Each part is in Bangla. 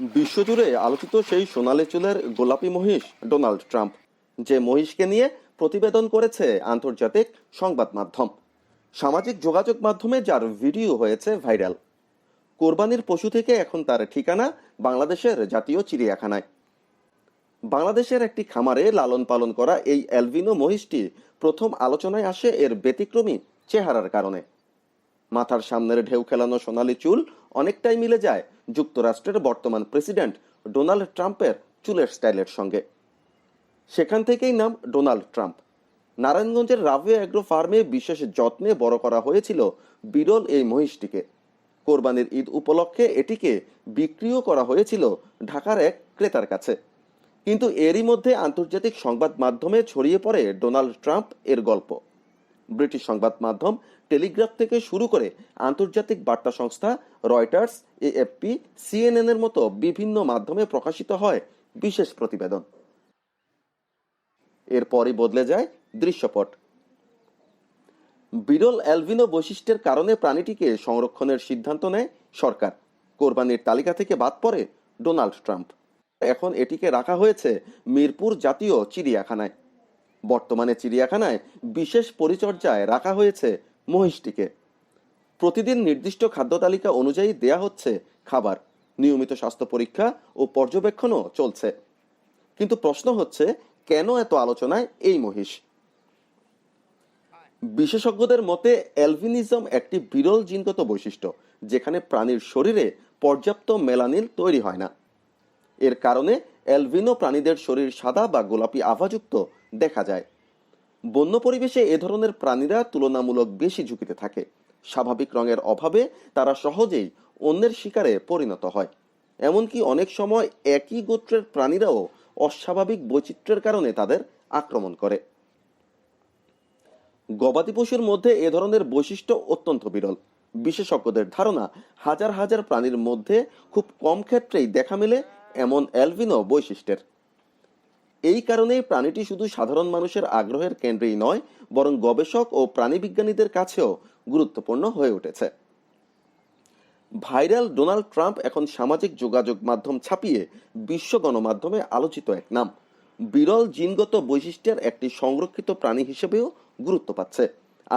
বিশ্বজুড়ে আলোচিত সেই সোনালী চুলের গোলাপি মহিষ ডোনাল্ড ট্রাম্প, যে মহিষকে নিয়ে প্রতিবেদন করেছে আন্তর্জাতিক সংবাদ মাধ্যম। সামাজিক যোগাযোগ মাধ্যমে যার ভিডিও হয়েছে ভাইরাল। কোরবানির পশু থেকে এখন তার ঠিকানা বাংলাদেশের জাতীয় চিড়িয়াখানায়। বাংলাদেশের একটি খামারে লালন পালন করা এই অ্যালবিনো মহিষটি প্রথম আলোচনায় আসে এর ব্যতিক্রমী চেহারার কারণে। মাথার সামনের ঢেউ খেলানো সোনালী চুল অনেকটাই মিলে যায় যুক্তরাষ্ট্রের বর্তমান প্রেসিডেন্ট ডোনাল্ড ট্রাম্পের চুলের স্টাইলের সঙ্গে। সেখান থেকেই নাম ডোনাল্ড ট্রাম্প। নারায়ণগঞ্জের রাভে অ্যাগ্রো ফার্মে বিশেষ যত্নে বড় করা হয়েছিল বিরল এই মহিষটিকে। কোরবানির ঈদ উপলক্ষে এটিকে বিক্রিও করা হয়েছিল ঢাকার এক ক্রেতার কাছে। কিন্তু এরই মধ্যে আন্তর্জাতিক সংবাদ মাধ্যমে ছড়িয়ে পড়ে ডোনাল্ড ট্রাম্প এর গল্প। ব্রিটিশ সংবাদ মাধ্যম টেলিগ্রাফ থেকে শুরু করে আন্তর্জাতিক বার্তা সংস্থা রয়টার্স, এএফপি, সিএনএন এর মতো বিভিন্ন মাধ্যমে প্রকাশিত হয় বিশেষ প্রতিবেদন। এরপরই বদলে যায় দৃশ্যপট। বিরল অ্যালবিনো বৈশিষ্ট্যের কারণে প্রাণীটিকে সংরক্ষণের সিদ্ধান্ত নেয় সরকার। কোরবানির তালিকা থেকে বাদ পড়ে ডোনাল্ড ট্রাম্প। এখন এটিকে রাখা হয়েছে মিরপুর জাতীয় চিড়িয়াখানায়। বর্তমানে চিড়িয়াখানায় বিশেষ পরিচর্যায় রাখা হয়েছে মহিষটিকে। প্রতিদিন নির্দিষ্ট খাদ্য তালিকা অনুযায়ী দেয়া হচ্ছে খাবার, নিয়মিত স্বাস্থ্য পরীক্ষা ও পর্যবেক্ষণও চলছে। কিন্তু প্রশ্ন হচ্ছে, কেন এত আলোচনায় এই মহিষ? বিশেষজ্ঞদের মতে অ্যালবিনিজম একটি বিরল জিনগত বৈশিষ্ট্য, যেখানে প্রাণীর শরীরে পর্যাপ্ত মেলানিন তৈরি হয় না। এর কারণে অ্যালবিনো প্রাণীদের শরীর সাদা বা গোলাপি আভাযুক্ত দেখা যায়। বন্য পরিবেশে এ ধরনের প্রাণীরা তুলনামূলক বেশি ঝুঁকিতে থাকে। স্বাভাবিক রঙের অভাবে তারা সহজেই অন্যের শিকারে পরিণত হয়। এমনকি অনেক সময় একই গোত্রের প্রাণীরাও অস্বাভাবিক বৈচিত্র্যের কারণে তাদের আক্রমণ করে। গবাদি পশুর মধ্যে এ ধরনের বৈশিষ্ট্য অত্যন্ত বিরল। বিশেষজ্ঞদের ধারণা, হাজার হাজার প্রাণীর মধ্যে খুব কম ক্ষেত্রেই দেখা মেলে এমন অ্যালবিনো বৈশিষ্ট্যের। এই কারণেই প্রাণীটি শুধু সাধারণ মানুষের আগ্রহের কেন্দ্রেই নয়, বরং গবেষক ও প্রাণীবিজ্ঞানীদের কাছেও গুরুত্বপূর্ণ হয়ে উঠেছে। ভাইরাল ডোনাল্ড ট্রাম্প এখন সামাজিক যোগাযোগ মাধ্যম ছাপিয়ে বিশ্ব গণমাধ্যমে আলোচিত এক নাম। বিরল জিনগত বৈশিষ্ট্যের একটি সংরক্ষিত প্রাণী হিসেবেও গুরুত্ব পাচ্ছে।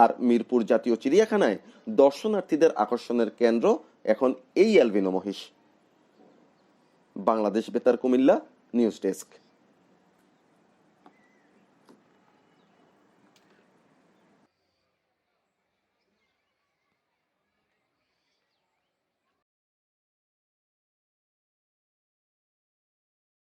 আর মিরপুর জাতীয় চিড়িয়াখানায় দর্শনার্থীদের আকর্ষণের কেন্দ্র এখন এই অ্যালবিনো মহিষ। বাংলাদেশ বেতার, কুমিল্লা, নিউজ ডেস্ক।